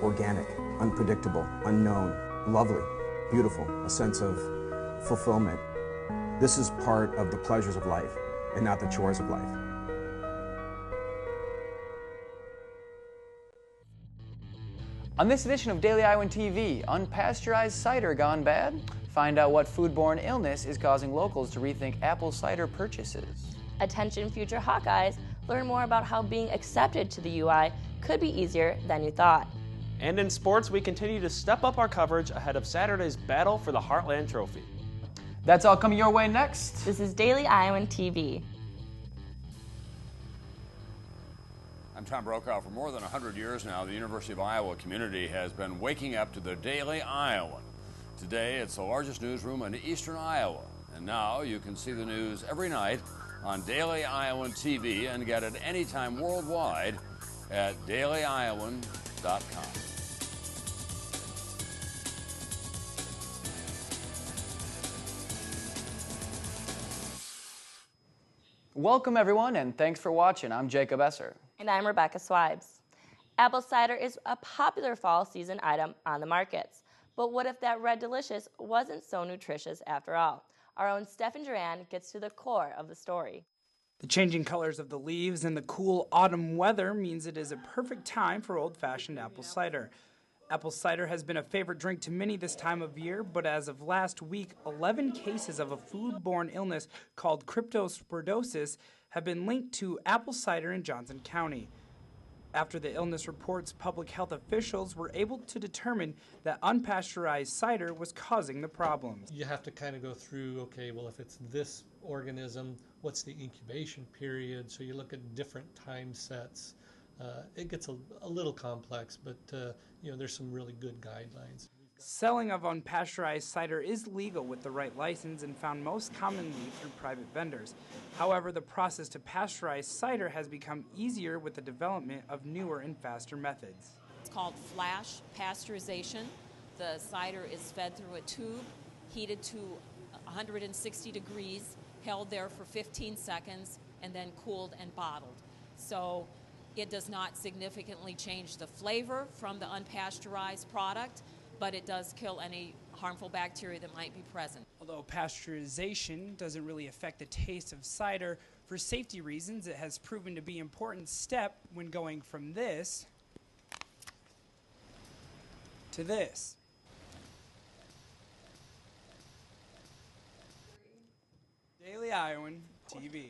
organic, unpredictable, unknown, lovely, beautiful, a sense of fulfillment. This is part of the pleasures of life and not the chores of life. On this edition of Daily Iowan TV, unpasteurized cider gone bad? Find out what foodborne illness is causing locals to rethink apple cider purchases. Attention future Hawkeyes, learn more about how being accepted to the UI could be easier than you thought. And in sports, we continue to step up our coverage ahead of Saturday's battle for the Heartland Trophy. That's all coming your way next. This is Daily Iowan TV. I'm Tom Brokaw. For more than 100 years now, the University of Iowa community has been waking up to the Daily Iowan. Today, it's the largest newsroom in eastern Iowa. And now you can see the news every night on Daily Iowan TV and get it anytime worldwide at dailyiowan.com. Welcome everyone, and thanks for watching. I'm Jacob Esser. And I'm Rebecca Swibes. Apple cider is a popular fall season item on the markets. But what if that Red Delicious wasn't so nutritious after all? Our own Stefan Duran gets to the core of the story. The changing colors of the leaves and the cool autumn weather means it is a perfect time for old-fashioned apple cider. Apple cider has been a favorite drink to many this time of year, but as of last week, 11 cases of a foodborne illness called cryptosporidiosis have been linked to apple cider in Johnson County. After the illness reports, public health officials were able to determine that unpasteurized cider was causing the problems. You have to kind of go through, okay, well, if it's this organism, what's the incubation period? So you look at different time sets. It gets a little complex, but there's some really good guidelines. Selling of unpasteurized cider is legal with the right license and found most commonly through private vendors. However, the process to pasteurize cider has become easier with the development of newer and faster methods. It's called flash pasteurization. The cider is fed through a tube, heated to 160 degrees, held there for 15 seconds, and then cooled and bottled. So it does not significantly change the flavor from the unpasteurized product, but it does kill any harmful bacteria that might be present. Although pasteurization doesn't really affect the taste of cider, for safety reasons it has proven to be an important step when going from this to this. Daily Iowan TV.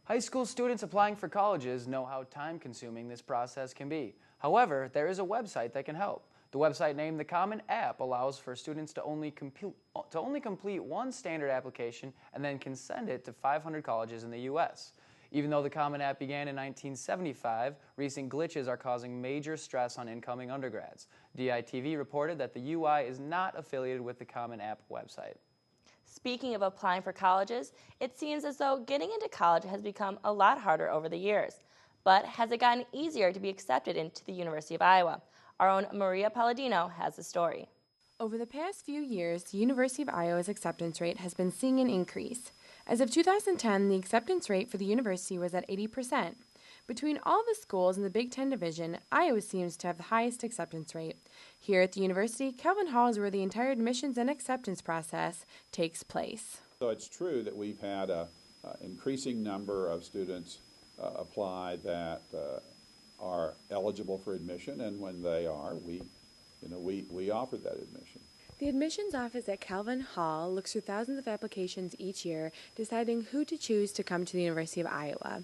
High school students applying for colleges know how time-consuming this process can be. However, there is a website that can help. The website named The Common App allows for students to only complete one standard application and then can send it to 500 colleges in the U.S. Even though the Common App began in 1975, recent glitches are causing major stress on incoming undergrads. DITV reported that the UI is not affiliated with the Common App website. Speaking of applying for colleges, it seems as though getting into college has become a lot harder over the years. But has it gotten easier to be accepted into the University of Iowa? Our own Maria Palladino has the story. Over the past few years, the University of Iowa's acceptance rate has been seeing an increase. As of 2010, the acceptance rate for the university was at 80%. Between all the schools in the Big Ten division, Iowa seems to have the highest acceptance rate. Here at the university, Calvin Hall is where the entire admissions and acceptance process takes place. So it's true that we've had an increasing number of students apply that are eligible for admission, and when they are, we offer that admission. The admissions office at Calvin Hall looks through thousands of applications each year, deciding who to choose to come to the University of Iowa.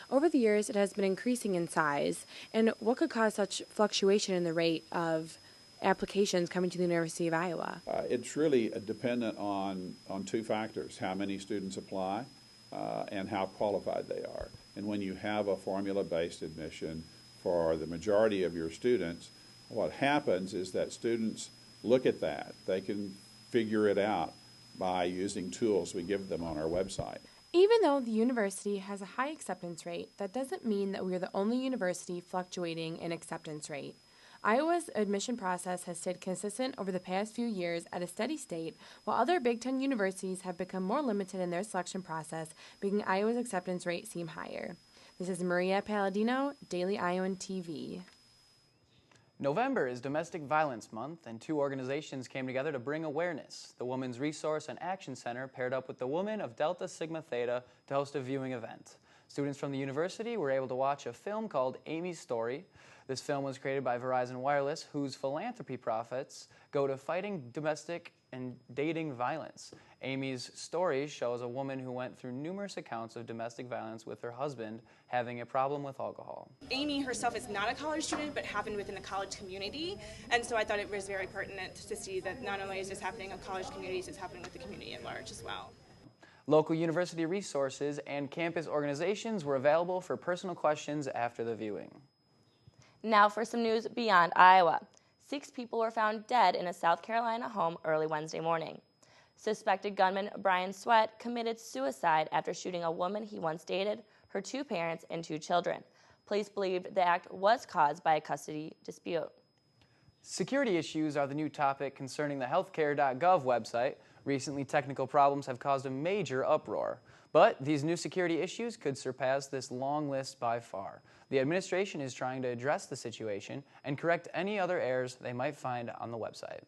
Over the years, it has been increasing in size, and what could cause such fluctuation in the rate of applications coming to the University of Iowa? It's really dependent on two factors: how many students apply and how qualified they are. And when you have a formula-based admission for the majority of your students, what happens is that students look at that. They can figure it out by using tools we give them on our website. Even though the university has a high acceptance rate, that doesn't mean that we are the only university fluctuating in acceptance rate. Iowa's admission process has stayed consistent over the past few years at a steady state, while other Big Ten universities have become more limited in their selection process, making Iowa's acceptance rate seem higher. This is Maria Palladino, Daily Iowan TV. November is Domestic Violence Month, and two organizations came together to bring awareness. The Women's Resource and Action Center paired up with the Women of Delta Sigma Theta to host a viewing event. Students from the university were able to watch a film called Amy's Story. This film was created by Verizon Wireless, whose philanthropy profits go to fighting domestic and dating violence. Amy's Story shows a woman who went through numerous accounts of domestic violence with her husband having a problem with alcohol. Amy herself is not a college student, but happened within the college community, and so I thought it was very pertinent to see that not only is this happening in college communities, it's happening with the community at large as well. Local university resources and campus organizations were available for personal questions after the viewing. Now for some news beyond Iowa. 6 people were found dead in a South Carolina home early Wednesday morning. Suspected gunman Brian Sweat committed suicide after shooting a woman he once dated, her 2 parents, and 2 children. Police believed the act was caused by a custody dispute. Security issues are the new topic concerning the healthcare.gov website. Recently, technical problems have caused a major uproar. But these new security issues could surpass this long list by far. The administration is trying to address the situation and correct any other errors they might find on the website.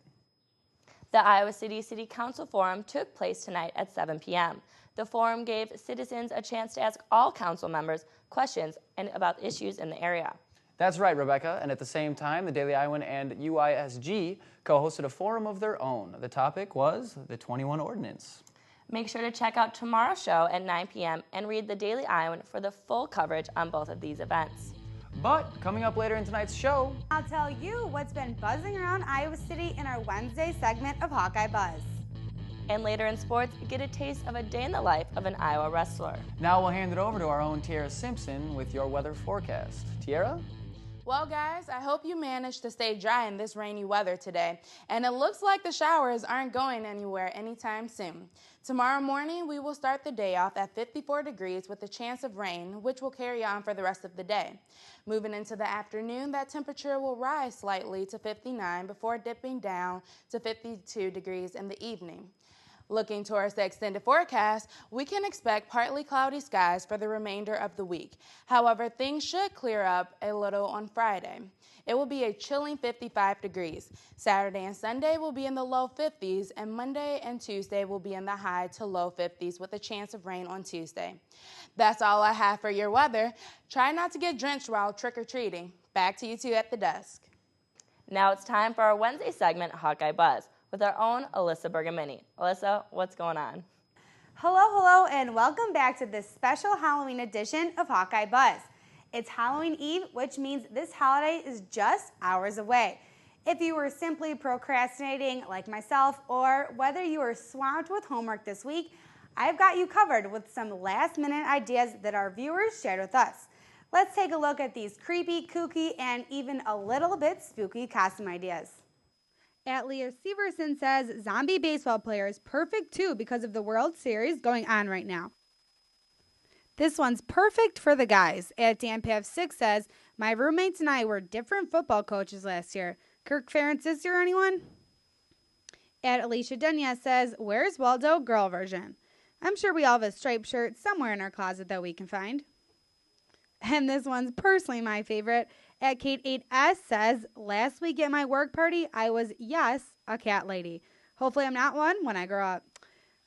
The Iowa City Council Forum took place tonight at 7 p.m. The forum gave citizens a chance to ask all council members questions about issues in the area. That's right, Rebecca, and at the same time, the Daily Iowan and UISG co-hosted a forum of their own. The topic was the 21 Ordinance. Make sure to check out tomorrow's show at 9 p.m. and read the Daily Iowan for the full coverage on both of these events. But coming up later in tonight's show, I'll tell you what's been buzzing around Iowa City in our Wednesday segment of Hawkeye Buzz. And later in sports, get a taste of a day in the life of an Iowa wrestler. Now we'll hand it over to our own Tiara Simpson with your weather forecast. Tiara? Well, guys, I hope you managed to stay dry in this rainy weather today. And it looks like the showers aren't going anywhere anytime soon. Tomorrow morning, we will start the day off at 54 degrees with a chance of rain, which will carry on for the rest of the day. Moving into the afternoon, that temperature will rise slightly to 59 before dipping down to 52 degrees in the evening. Looking towards the extended forecast, we can expect partly cloudy skies for the remainder of the week. However, things should clear up a little on Friday. It will be a chilling 55 degrees. Saturday and Sunday will be in the low 50s, and Monday and Tuesday will be in the high to low 50s with a chance of rain on Tuesday. That's all I have for your weather. Try not to get drenched while trick-or-treating. Back to you two at the desk. Now it's time for our Wednesday segment, Hawkeye Buzz, with our own Alyssa Bergamini. Alyssa, what's going on? Hello, and welcome back to this special Halloween edition of Hawkeye Buzz. It's Halloween Eve, which means this holiday is just hours away. If you were simply procrastinating like myself, or whether you are swamped with homework this week, I've got you covered with some last-minute ideas that our viewers shared with us. Let's take a look at these creepy, kooky, and even a little bit spooky costume ideas. Leah Severson says zombie baseball player is perfect too because of the World Series going on right now. This one's perfect for the guys. DanPav6 says, my roommates and I were different football coaches last year. Kirk Ferentz this year, anyone? Alicia Dunya says, where's Waldo girl version? I'm sure we all have a striped shirt somewhere in our closet that we can find. And this one's personally my favorite. Kate8S says, last week at my work party, I was, yes, a cat lady. Hopefully I'm not one when I grow up.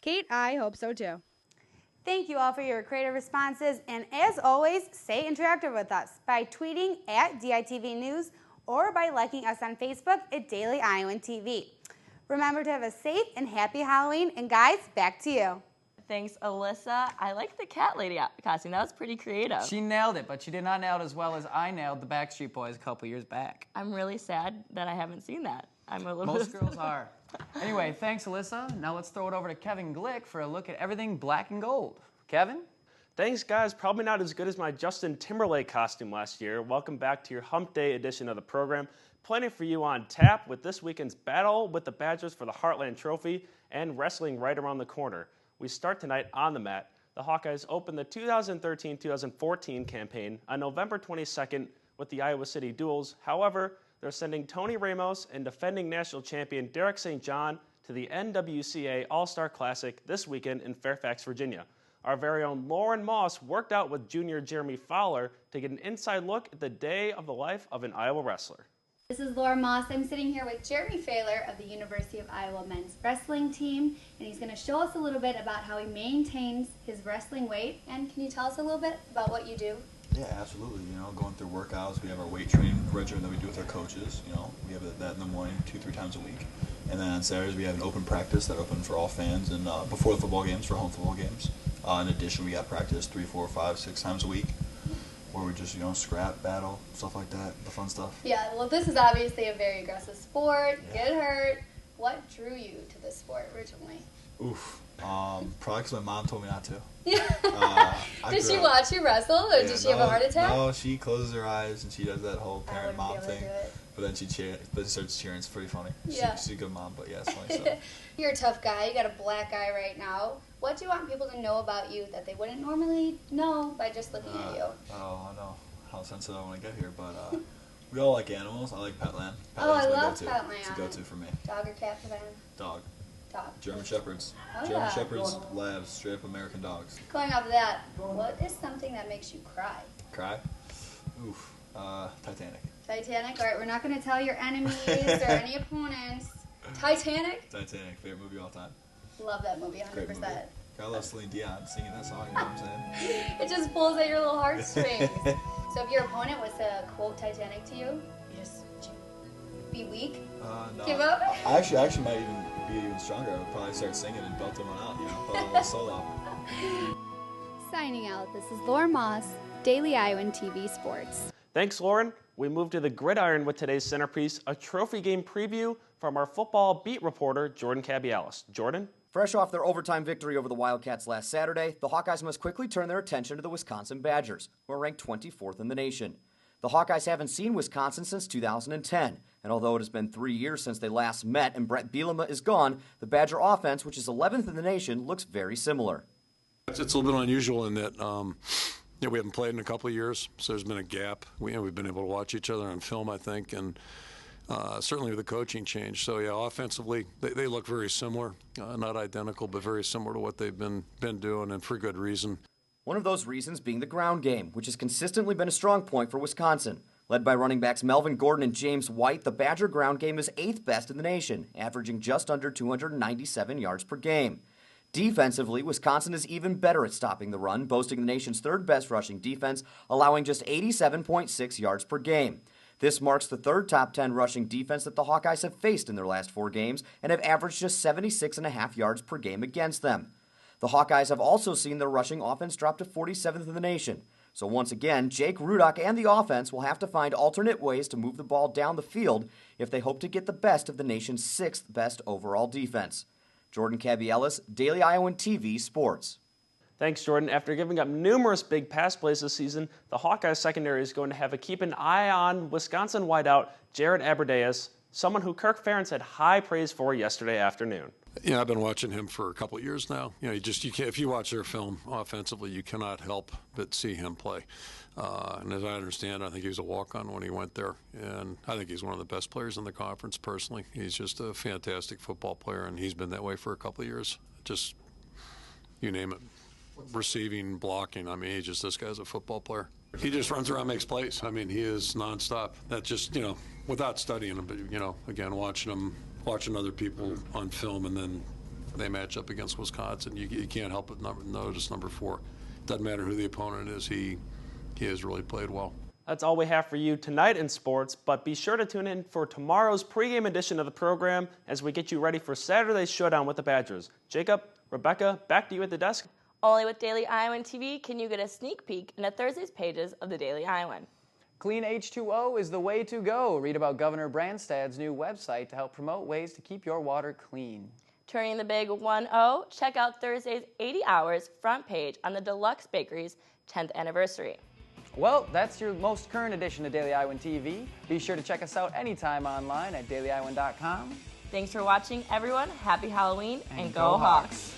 Kate, I hope so too. Thank you all for your creative responses. And as always, stay interactive with us by tweeting at DITV News or by liking us on Facebook at Daily Iowan TV. Remember to have a safe and happy Halloween. And guys, back to you. Thanks, Alyssa. I like the cat lady costume. That was pretty creative. She nailed it, but she did not nail it as well as I nailed the Backstreet Boys a couple years back. I'm really sad that I haven't seen that. I'm a little Most girls are. Anyway, thanks, Alyssa. Now let's throw it over to Kevin Glick for a look at everything black and gold. Kevin? Thanks, guys. Probably not as good as my Justin Timberlake costume last year. Welcome back to your Hump Day edition of the program. Plenty for you on tap with this weekend's battle with the Badgers for the Heartland Trophy and wrestling right around the corner. We start tonight on the mat. The Hawkeyes open the 2013-2014 campaign on November 22nd with the Iowa City Duels. However, they're sending Tony Ramos and defending national champion Derek St. John to the NWCA All-Star Classic this weekend in Fairfax, Virginia. Our very own Lauren Moss worked out with junior Jeremy Fowler to get an inside look at the day of the life of an Iowa wrestler. This is Laura Moss. I'm sitting here with Jeremy Failer of the University of Iowa men's wrestling team, and he's going to show us a little bit about how he maintains his wrestling weight. And can you tell us a little bit about what you do? Yeah, absolutely. You know, going through workouts, we have our weight training regimen that we do with our coaches. You know, we have that in the morning 2-3 times a week. And then on Saturdays, we have an open practice that open for all fans and before the football games, for home football games. In addition, we got practice 3, 4, 5, 6 times a week, where we just, you know, scrap, battle, stuff like that, the fun stuff. Yeah, well, this is obviously a very aggressive sport. Get hurt. What drew you to this sport originally? Oof. Probably because my mom told me not to. Did she watch you wrestle, or did she have a heart attack? No, she closes her eyes and she does that whole parent-mom thing. But then she starts cheering. It's pretty funny. Yeah. She's a good mom, but yeah, it's funny stuff. You're a tough guy. You got a black eye right now. What do you want people to know about you that they wouldn't normally know by just looking at you? Oh, I know how sensitive I want to get here, but we all like animals. I like Petland. I love Petland. It's a go-to for me. Dog or cat for them? Dog. Dog. German Shepherds. Oh, German yeah. Shepherds, Labs, straight up American dogs. Going off of that, what is something that makes you cry? Cry? Oof. Titanic. Titanic? All right, we're not going to tell your enemies or any opponents. Titanic? Titanic, favorite movie of all time. Love that movie, 100%. Great movie. I love Celine Dion singing that song, you know what I'm saying? It just pulls at your little heartstrings. So if your opponent was to quote Titanic to you, you just be weak? No. Give up? I actually might even be even stronger. I would probably start singing and belt them out, you know, put a little solo. Signing out, this is Laura Moss, Daily Iowan TV Sports. Thanks, Lauren. We move to the gridiron with today's centerpiece, a trophy game preview from our football beat reporter, Jordan Cabialis. Jordan? Fresh off their overtime victory over the Wildcats last Saturday, the Hawkeyes must quickly turn their attention to the Wisconsin Badgers, who are ranked 24th in the nation. The Hawkeyes haven't seen Wisconsin since 2010, and although it has been 3 years since they last met and Brett Bielema is gone, the Badger offense, which is 11th in the nation, looks very similar. It's a little bit unusual in that we haven't played in a couple of years, so there's been a gap. We've been able to watch each other on film, I think, and certainly with the coaching change. So, yeah, offensively, they look very similar. Not identical, but very similar to what they've been doing, and for good reason. One of those reasons being the ground game, which has consistently been a strong point for Wisconsin. Led by running backs Melvin Gordon and James White, the Badger ground game is 8th best in the nation, averaging just under 297 yards per game. Defensively, Wisconsin is even better at stopping the run, boasting the nation's 3rd best rushing defense, allowing just 87.6 yards per game. This marks the 3rd top 10 rushing defense that the Hawkeyes have faced in their last 4 games and have averaged just 76.5 yards per game against them. The Hawkeyes have also seen their rushing offense drop to 47th in the nation. So once again, Jake Rudock and the offense will have to find alternate ways to move the ball down the field if they hope to get the best of the nation's 6th best overall defense. Jordan Cabialis, Daily Iowan TV Sports. Thanks, Jordan. After giving up numerous big pass plays this season, the Hawkeyes secondary is going to have to keep an eye on Wisconsin wideout Jared Aberdeus, someone who Kirk Ferentz had high praise for yesterday afternoon. Yeah, I've been watching him for a couple of years now. You know, you can't, if you watch their film offensively, you cannot help but see him play. And as I understand, I think he was a walk-on when he went there. And I think he's one of the best players in the conference, personally. He's just a fantastic football player, and he's been that way for a couple of years. Just, you name it, receiving, blocking. I mean, this guy's a football player. He just runs around, makes plays. I mean, he is nonstop. That just, without studying him, but, again, watching other people on film, and then they match up against Wisconsin. You can't help but notice number 4. Doesn't matter who the opponent is, he has really played well. That's all we have for you tonight in sports, but be sure to tune in for tomorrow's pregame edition of the program as we get you ready for Saturday's showdown with the Badgers. Jacob, Rebecca, back to you at the desk. Only with Daily Iowan TV can you get a sneak peek into Thursday's pages of the Daily Iowan. Clean H2O is the way to go. Read about Governor Branstad's new website to help promote ways to keep your water clean. Turning the big 1-0, check out Thursday's 80 Hours front page on the Deluxe Bakery's 10th anniversary. Well, that's your most current edition of Daily Iowan TV. Be sure to check us out anytime online at dailyiowan.com. Thanks for watching, everyone. Happy Halloween, and go Hawks.